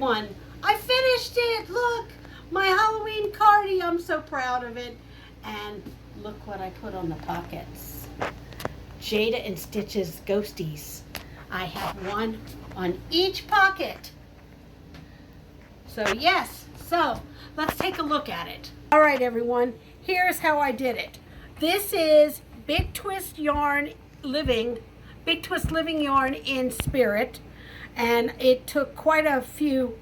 everyone, I finished it. Look, my Halloween cardi. I'm so proud of it. And look what I put on the pockets. Jada and Stitch's ghosties. I have one on each pocket. So yes, so let's take a look at it. All right, everyone, here's how I did it. This is Big Twist Living Yarn in Spirit, and it took quite a few.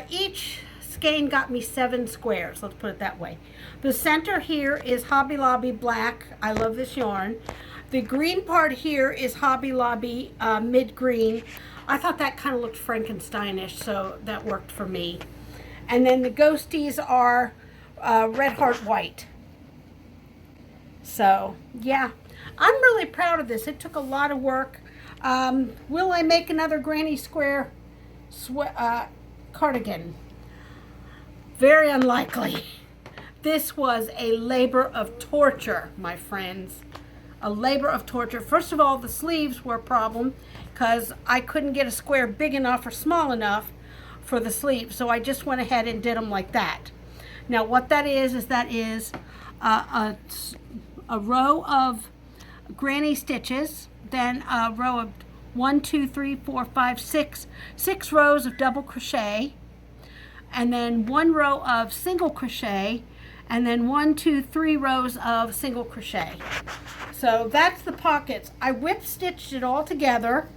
Each skein got me 7 squares, let's put it that way. The center here is Hobby Lobby Black. I love this yarn. The green part here is Hobby Lobby mid green. I thought that kind of looked Frankensteinish, so that worked for me. And then the ghosties are Red Heart White. So yeah, I'm really proud of this. It took a lot of work. Will I make another Granny Square cardigan? Very unlikely. This was a labor of torture, my friends. A labor of torture. First of all, the sleeves were a problem because I couldn't get a square big enough or small enough for the sleeve, so I just went ahead and did them like that. Now what that is a row of granny stitches, then a row of 1, 2, 3, 4, 5, 6 rows of double crochet, and then 1 row of single crochet, and then 1, 2, 3 rows of single crochet. So that's the pockets. I whip stitched it all together.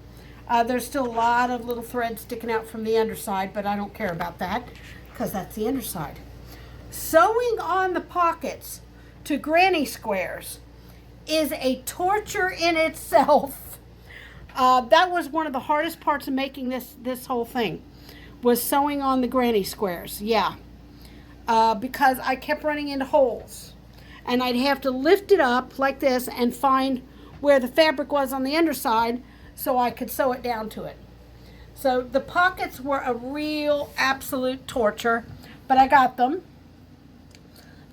There's still a lot of little threads sticking out from the underside, but I don't care about that because that's the underside. Sewing on the pockets to granny squares is a torture in itself. That was one of the hardest parts of making this whole thing, was sewing on the granny squares. Yeah, because I kept running into holes, and I'd have to lift it up like this and find where the fabric was on the underside so I could sew it down to it. So the pockets were a real absolute torture, but I got them.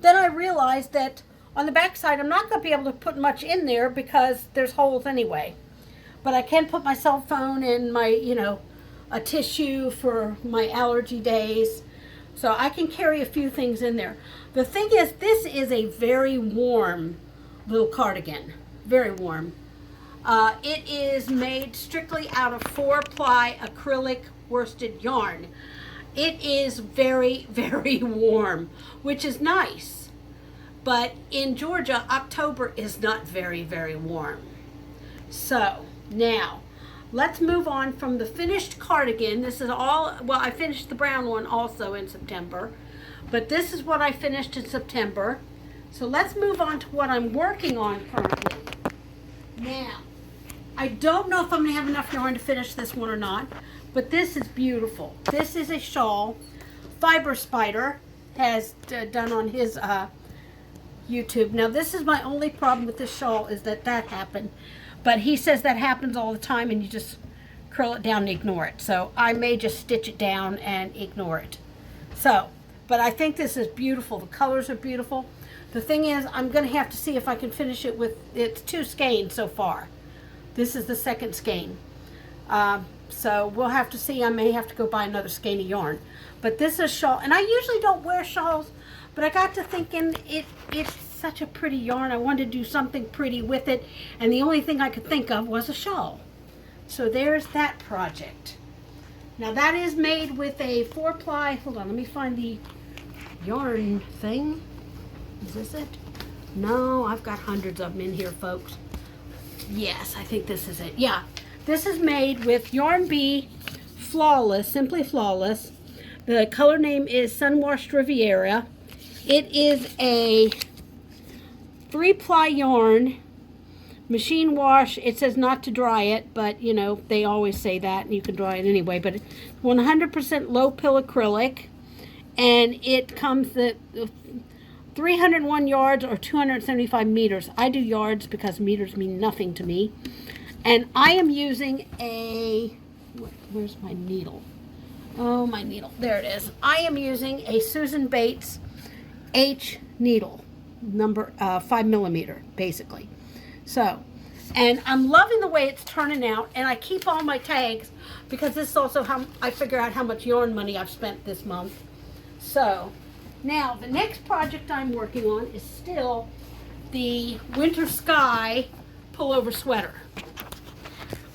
Then I realized that on the back side I'm not going to be able to put much in there because there's holes anyway. But I can put my cell phone and my, a tissue for my allergy days. So I can carry a few things in there. The thing is, this is a very warm little cardigan. Very warm. It is made strictly out of 4-ply acrylic worsted yarn. It is very, very warm, which is nice. But in Georgia, October is not very, very warm. So now, let's move on from the finished cardigan. This is all, well, I finished the brown one also in September, but this is what I finished in September. So let's move on to what I'm working on currently. Now, I don't know if I'm going to have enough yarn to finish this one or not, but this is beautiful. This is a shawl. Fiber Spider has done on his YouTube. Now, this is my only problem with this shawl, is that happened. But he says that happens all the time and you just curl it down and ignore it. So I may just stitch it down and ignore it. So, but I think this is beautiful. The colors are beautiful. The thing is, I'm going to have to see if I can finish it with, it's 2 skeins so far. This is the 2nd skein. So we'll have to see. I may have to go buy another skein of yarn. But this is a shawl, and I usually don't wear shawls, but I got to thinking it's such a pretty yarn. I wanted to do something pretty with it, and the only thing I could think of was a shawl. So there's that project. Now that is made with a 4-ply, hold on, let me find the yarn thing. Is this it? No, I've got hundreds of them in here, folks. Yes, I think this is it. Yeah, this is made with Yarn Bee Flawless, Simply Flawless. The color name is Sunwashed Riviera. It is a 3-ply yarn, machine wash. It says not to dry it, but they always say that, and you can dry it anyway. But 100% low pill acrylic, and it comes at 301 yards or 275 meters. I do yards because meters mean nothing to me. And I am using a, where's my needle? Oh, my needle, there it is. I am using a Susan Bates H needle, number 5 millimeter, basically. So And I'm loving the way it's turning out, and I keep all my tags because this is also how I figure out how much yarn money I've spent this month. So now the next project I'm working on is still the Winter Sky pullover sweater.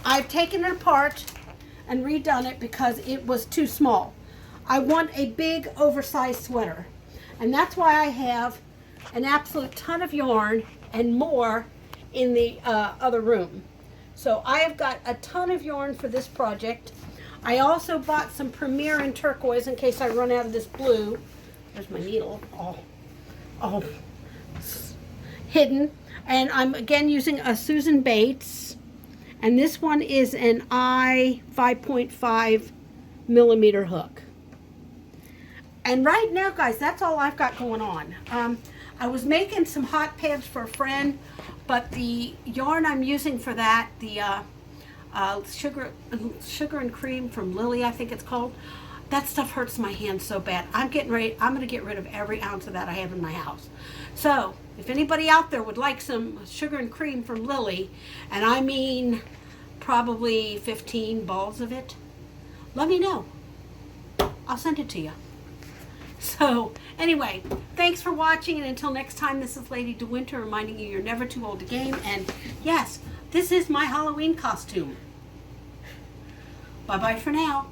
I've taken it apart and redone it because it was too small. I want a big oversized sweater, and that's why I have an absolute ton of yarn and more in the other room. So I have got a ton of yarn for this project. I also bought some Premier in turquoise in case I run out of this blue. There's my needle all hidden. And I'm again using a Susan Bates, and this one is an I 5.5 millimeter hook. And right now, guys, that's all I've got going on. I was making some hot pads for a friend, but the yarn I'm using for that, the sugar and cream from Lily, I think it's called, that stuff hurts my hands so bad. I'm going to get rid of every ounce of that I have in my house. So if anybody out there would like some sugar and cream from Lily, and I mean probably 15 balls of it, let me know. I'll send it to you. So anyway, thanks for watching, and until next time, this is Lady DeWinter reminding you you're never too old to game. And yes, this is my Halloween costume. Bye-bye for now.